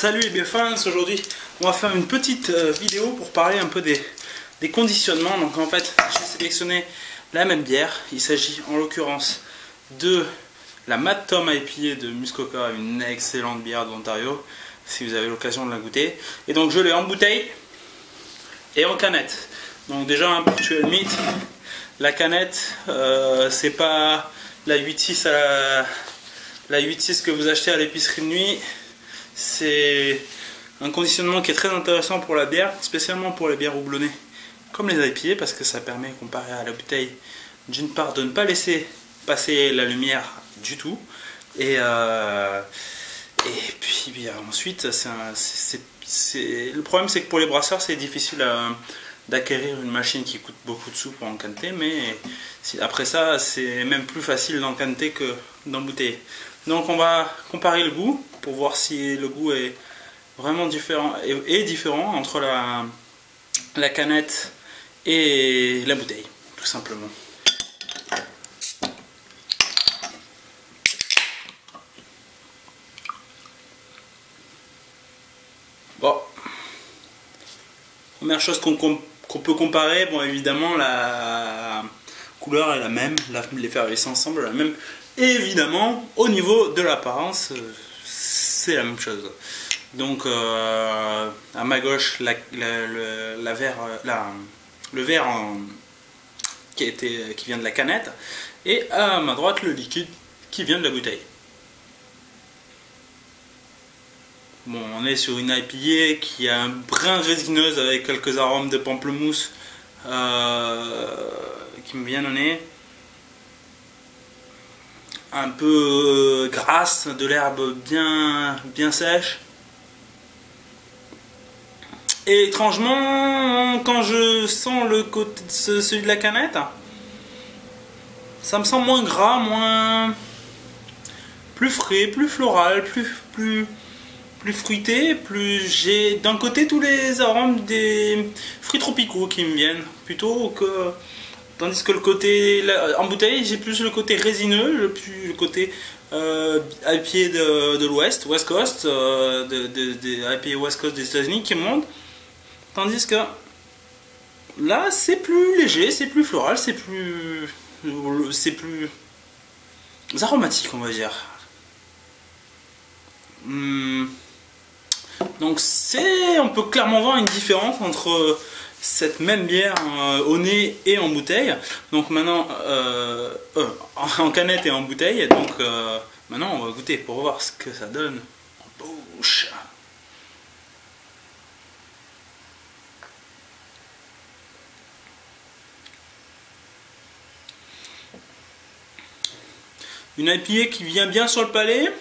Salut les fans, aujourd'hui on va faire une petite vidéo pour parler un peu des conditionnements. Donc en fait j'ai sélectionné la même bière, il s'agit en l'occurrence de la Mad Tom IPA de Muskoka, une excellente bière de l'Ontario si vous avez l'occasion de la goûter. Et donc je l'ai en bouteille et en canette. Donc déjà un virtual mythe, la canette c'est pas la 8.6 la 8.6 que vous achetez à l'épicerie de nuit. C'est un conditionnement qui est très intéressant pour la bière, spécialement pour les bières houblonnées comme les IPA, parce que ça permet, comparé à la bouteille, d'une part de ne pas laisser passer la lumière du tout, et puis bien, ensuite le problème c'est que pour les brasseurs c'est difficile d'acquérir une machine qui coûte beaucoup de sous pour encanter, mais après ça c'est même plus facile d'encanter que d'embouteiller. Donc on va comparer le goût pour voir si le goût est vraiment différent entre la canette et la bouteille, tout simplement. Bon, première chose qu'on peut comparer, bon évidemment la couleur est la même, l'effervescence semble la même. Et évidemment, au niveau de l'apparence, c'est la même chose. Donc, à ma gauche, le verre qui vient de la canette, et à ma droite, le liquide qui vient de la bouteille. Bon, on est sur une IPA qui a un brin résineuse avec quelques arômes de pamplemousse qui me viennent au nez. Un peu grasse, de l'herbe bien sèche. Et étrangement, quand je sens le côté celui de la canette, ça me semble moins gras, plus frais, plus floral, plus fruité, j'ai d'un côté tous les arômes des fruits tropicaux qui me viennent, plutôt que... Tandis que le côté, en bouteille, j'ai plus le côté résineux, le côté IPA de l'Ouest, West Coast, des IPA West Coast des États-Unis qui montent. Tandis que là, c'est plus léger, c'est plus floral, c'est plus aromatique, on va dire. Donc on peut clairement voir une différence entre cette même bière au nez et en bouteille. Donc maintenant en canette et en bouteille. Donc maintenant on va goûter pour voir ce que ça donne en bouche. Une IPA qui vient bien sur le palais.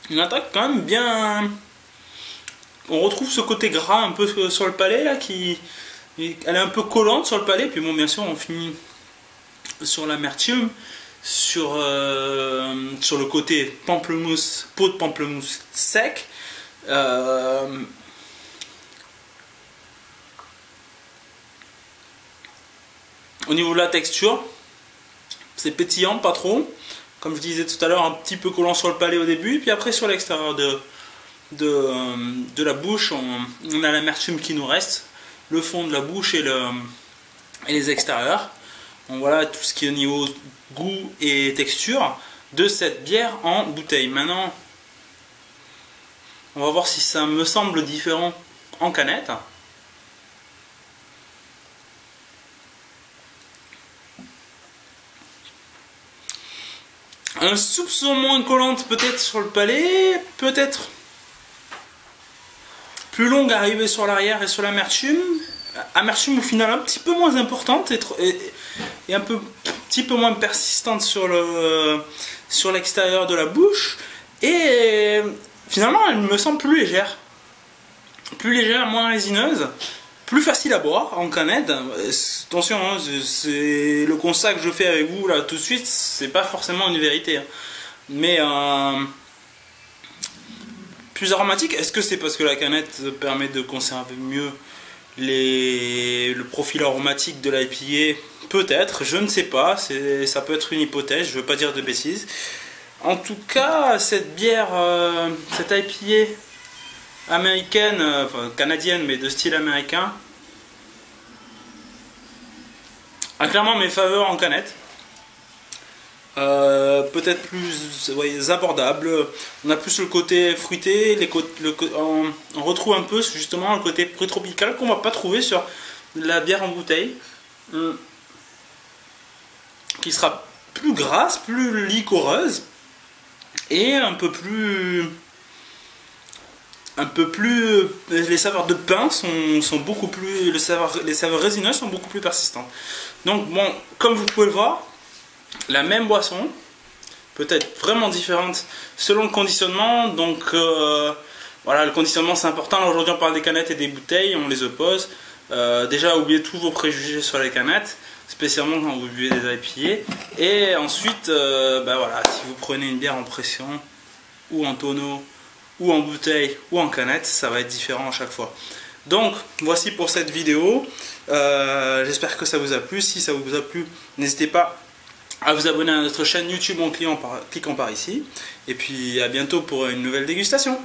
Une attaque quand même bien... On retrouve ce côté gras un peu sur le palais là, elle est un peu collante sur le palais. Puis bon, bien sûr on finit sur l'amertume, sur le côté pamplemousse, peau de pamplemousse sec. Au niveau de la texture, c'est pétillant, pas trop. Comme je disais tout à l'heure, un petit peu collant sur le palais au début, puis après sur l'extérieur de la bouche, on a l'amertume qui nous reste, le fond de la bouche et les extérieurs. Donc voilà tout ce qui est au niveau goût et texture de cette bière en bouteille. Maintenant, on va voir si ça me semble différent en canette. Un soupçon moins collante peut-être sur le palais, peut-être plus longue à arriver sur l'arrière et sur l'amertume. Amertume au final un petit peu moins importante et un petit peu moins persistante sur l'extérieur de la bouche. Et finalement elle me semble plus légère, moins résineuse, plus facile à boire en canette. Attention, hein, c'est le constat que je fais avec vous là tout de suite, c'est pas forcément une vérité, hein. Mais plus aromatique. Est-ce que c'est parce que la canette permet de conserver mieux le profil aromatique de l'IPA? Peut-être, je ne sais pas, ça peut être une hypothèse, je ne veux pas dire de bêtises. En tout cas, cette bière, cette IPA américaine, enfin, canadienne, mais de style américain, a clairement mes faveurs en canette. Peut-être plus abordable. On a plus le côté fruité, on retrouve un peu justement le côté fruit tropical qu'on va pas trouver sur la bière en bouteille, qui sera plus grasse, plus liquoreuse et un peu plus les saveurs de pain sont beaucoup plus, les saveurs résineuses sont beaucoup plus persistantes. Donc bon, comme vous pouvez le voir, la même boisson peut être vraiment différente selon le conditionnement. Donc voilà, le conditionnement c'est important. Aujourd'hui on parle des canettes et des bouteilles, on les oppose. Déjà oubliez tous vos préjugés sur les canettes, spécialement quand vous buvez des IPA. Et ensuite voilà, si vous prenez une bière en pression ou en tonneau ou en bouteille ou en canette, ça va être différent à chaque fois. Donc voici pour cette vidéo. J'espère que ça vous a plu. Si ça vous a plu, n'hésitez pas à vous abonner à notre chaîne YouTube en cliquant par ici. Et puis à bientôt pour une nouvelle dégustation.